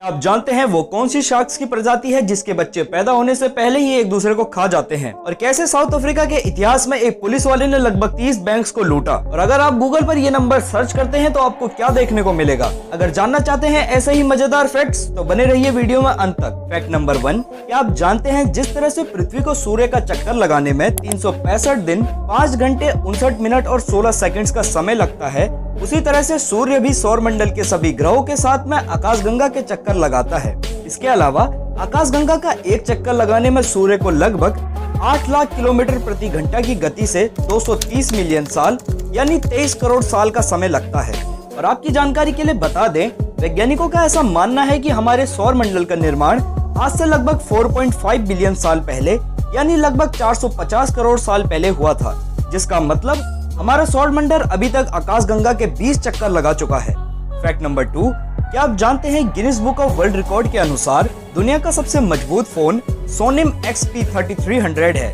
आप जानते हैं वो कौन सी शार्क्स की प्रजाति है जिसके बच्चे पैदा होने से पहले ही एक दूसरे को खा जाते हैं, और कैसे साउथ अफ्रीका के इतिहास में एक पुलिस वाले ने लगभग 30 बैंक्स को लूटा। और अगर आप गूगल पर ये नंबर सर्च करते हैं तो आपको क्या देखने को मिलेगा। अगर जानना चाहते हैं ऐसे ही मजेदार फैक्ट्स तो बने रहिए वीडियो में अंत तक। फैक्ट नंबर 1, क्या आप जानते हैं जिस तरह से पृथ्वी को सूर्य का चक्कर लगाने में 365 दिन 5 घंटे 59 मिनट और 16 सेकंड्स का समय लगता है, उसी तरह से सूर्य भी सौर मंडल के सभी ग्रहों के साथ में आकाशगंगा के चक्कर लगाता है। इसके अलावा आकाशगंगा का एक चक्कर लगाने में सूर्य को लगभग 8 लाख किलोमीटर प्रति घंटा की गति से 230 मिलियन साल यानी 23 करोड़ साल का समय लगता है। और आपकी जानकारी के लिए बता दें, वैज्ञानिकों का ऐसा मानना है कि हमारे सौर मंडल का निर्माण आज से लगभग 4.5 बिलियन साल पहले यानी लगभग 450 करोड़ साल पहले हुआ था, जिसका मतलब हमारा सौर मंडल अभी तक आकाशगंगा के 20 चक्कर लगा चुका है। फैक्ट नंबर 2, क्या आप जानते हैं Guinness book of world record के अनुसार दुनिया का सबसे मजबूत फोन सोनिम XP3300 है,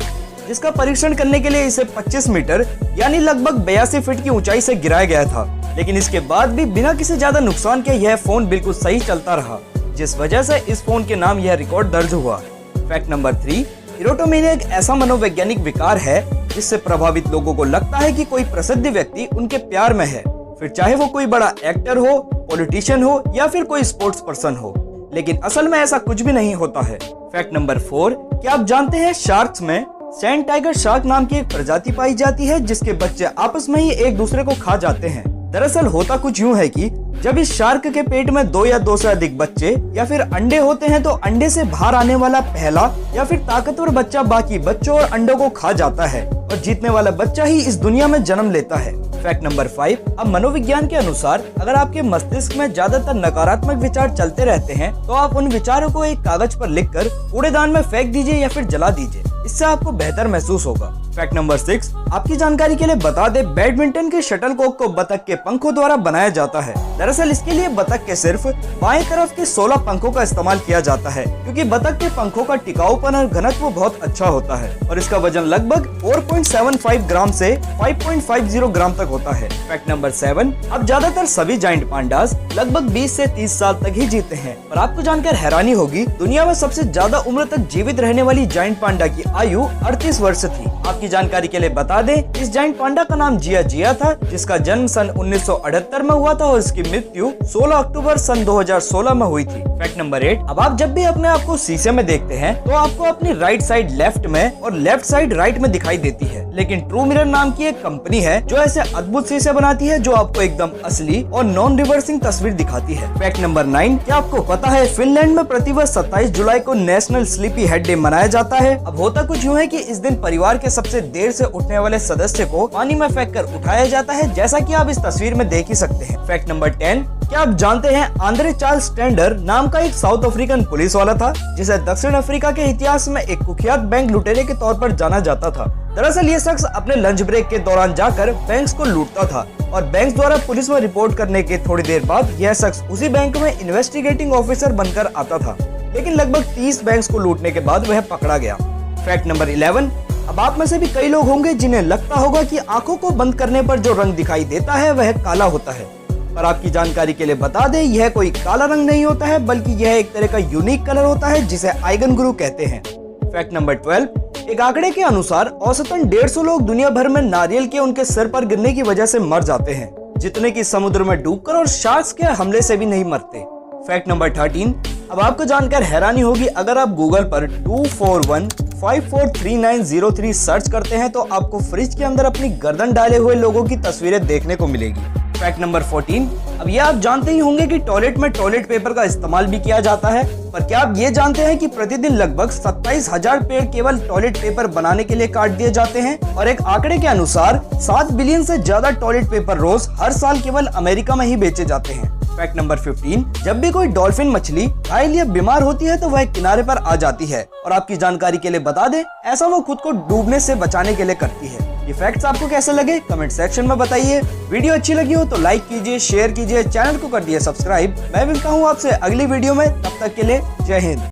जिसका परीक्षण करने के लिए इसे 25 मीटर यानी लगभग 82 फीट की ऊंचाई से गिराया गया था, लेकिन इसके बाद भी बिना किसी ज्यादा नुकसान के यह फोन बिल्कुल सही चलता रहा, जिस वजह से इस फोन के नाम यह रिकॉर्ड दर्ज हुआ। फैक्ट नंबर 3, इरोटोमेनिया एक ऐसा मनोवैज्ञानिक विकार है जिससे प्रभावित लोगों को लगता है कि कोई प्रसिद्ध व्यक्ति उनके प्यार में है, फिर चाहे वो कोई बड़ा एक्टर हो, पॉलिटिशियन हो या फिर कोई स्पोर्ट्स पर्सन हो, लेकिन असल में ऐसा कुछ भी नहीं होता है। फैक्ट नंबर 4, क्या आप जानते हैं शार्क्स में सैंड टाइगर शार्क नाम की एक प्रजाति पाई जाती है जिसके बच्चे आपस में ही एक दूसरे को खा जाते हैं। दरअसल होता कुछ यूं है कि जब इस शार्क के पेट में 2 या 2 से अधिक बच्चे या फिर अंडे होते हैं तो अंडे से बाहर आने वाला पहला या फिर ताकतवर बच्चा बाकी बच्चों और अंडों को खा जाता है और जीतने वाला बच्चा ही इस दुनिया में जन्म लेता है। फैक्ट नंबर 5, अब मनोविज्ञान के अनुसार अगर आपके मस्तिष्क में ज्यादातर नकारात्मक विचार चलते रहते हैं तो आप उन विचारों को एक कागज पर लिखकर कूड़ेदान में फेंक दीजिए या फिर जला दीजिए, इससे आपको बेहतर महसूस होगा। फैक्ट नंबर 6, आपकी जानकारी के लिए बता दे, बैडमिंटन के शटलकॉक को बतख के पंखों द्वारा बनाया जाता है। दरअसल इसके लिए बतख के सिर्फ बाएं तरफ के 16 पंखों का इस्तेमाल किया जाता है, क्योंकि बतख के पंखों का टिकाऊपन और घनत्व बहुत अच्छा होता है और इसका वजन लगभग 4.75 ग्राम से 5.50 ग्राम तक होता है। फैक्ट नंबर 7, अब ज्यादातर सभी जायंट पांडास लगभग 20 से 30 साल तक ही जीते हैं, और आपको जानकर हैरानी होगी दुनिया में सबसे ज्यादा उम्र तक जीवित रहने वाली जायंट पांडा की आयु 38 वर्ष थी। आपकी जानकारी के लिए बता दें, इस जायंट पांडा का नाम जिया था, जिसका जन्म सन 1978 में हुआ था और इसकी मृत्यु 16 अक्टूबर सन 2016 में हुई थी। फैक्ट नंबर 8, अब आप जब भी अपने आप को शीशे में देखते हैं तो आपको अपनी राइट साइड लेफ्ट में और लेफ्ट साइड राइट में दिखाई देती है, लेकिन ट्रू मिरर नाम की एक कंपनी है जो ऐसे अद्भुत शीशे बनाती है जो आपको एकदम असली और नॉन रिवर्सिंग तस्वीर दिखाती है। फैक्ट नंबर 9, क्या आपको पता है फिनलैंड में प्रतिवर्ष 27 जुलाई को नेशनल स्लीपी हेड डे मनाया जाता है। अब होता कुछ यूँ है कि इस दिन परिवार के सबसे देर से उठने वाले सदस्य को पानी में फेंककर उठाया जाता है, जैसा कि आप इस तस्वीर में देख ही सकते हैं। फैक्ट नंबर 10, क्या आप जानते हैं आंद्रे चार्ल्स टेंडर नाम का एक साउथ अफ्रीकन पुलिस वाला था जिसे दक्षिण अफ्रीका के इतिहास में एक कुख्यात बैंक लुटेरे के तौर पर जाना जाता था। दरअसल ये शख्स अपने लंच ब्रेक के दौरान जाकर बैंक्स को लूटता था और बैंक द्वारा पुलिस में रिपोर्ट करने के थोड़ी देर बाद यह शख्स उसी बैंक में इन्वेस्टिगेटिंग ऑफिसर बनकर आता था, लेकिन लगभग 30 बैंक्स को लूटने के बाद वह पकड़ा गया। फैक्ट नंबर 11, अब आप में से भी कई लोग होंगे जिन्हें लगता होगा कि आंखों को बंद करने पर जो रंग दिखाई देता है वह काला होता है, पर आपकी जानकारी के लिए बता दें, यह कोई काला रंग नहीं होता है, बल्कि यह एक तरह का यूनिक कलर होता है जिसे आइगन गुरु कहते हैं। फैक्ट नंबर 12, एक आंकड़े के अनुसार औसतन 150 लोग दुनिया भर में नारियल के उनके सिर पर गिरने की वजह से मर जाते हैं, जितने कि समुद्र में डूबकर और शार्क्स के हमले से भी नहीं मरते। फैक्ट नंबर 13, अब आपको जानकर हैरानी होगी, अगर आप गूगल पर 241543903 सर्च करते हैं तो आपको फ्रिज के अंदर अपनी गर्दन डाले हुए लोगों की तस्वीरें देखने को मिलेगी। फैक्ट नंबर 14, अब ये आप जानते ही होंगे कि टॉयलेट में टॉयलेट पेपर का इस्तेमाल भी किया जाता है, पर क्या आप ये जानते हैं कि प्रतिदिन लगभग 27,000 पेड़ केवल टॉयलेट पेपर बनाने के लिए काट दिए जाते हैं, और एक आंकड़े के अनुसार 7 बिलियन से ज्यादा टॉयलेट पेपर रोज हर साल केवल अमेरिका में ही बेचे जाते हैं। फैक्ट नंबर 15, जब भी कोई डॉल्फिन मछली घायल या बीमार होती है तो वह किनारे पर आ जाती है, और आपकी जानकारी के लिए बता दें, ऐसा वो खुद को डूबने से बचाने के लिए करती है। ये फैक्ट्स आपको कैसे लगे कमेंट सेक्शन में बताइए। वीडियो अच्छी लगी हो तो लाइक कीजिए, शेयर कीजिए, चैनल को कर दिए सब्सक्राइब। मैं मिलता हूँ आपसे अगली वीडियो में, तब तक के लिए जय हिंद।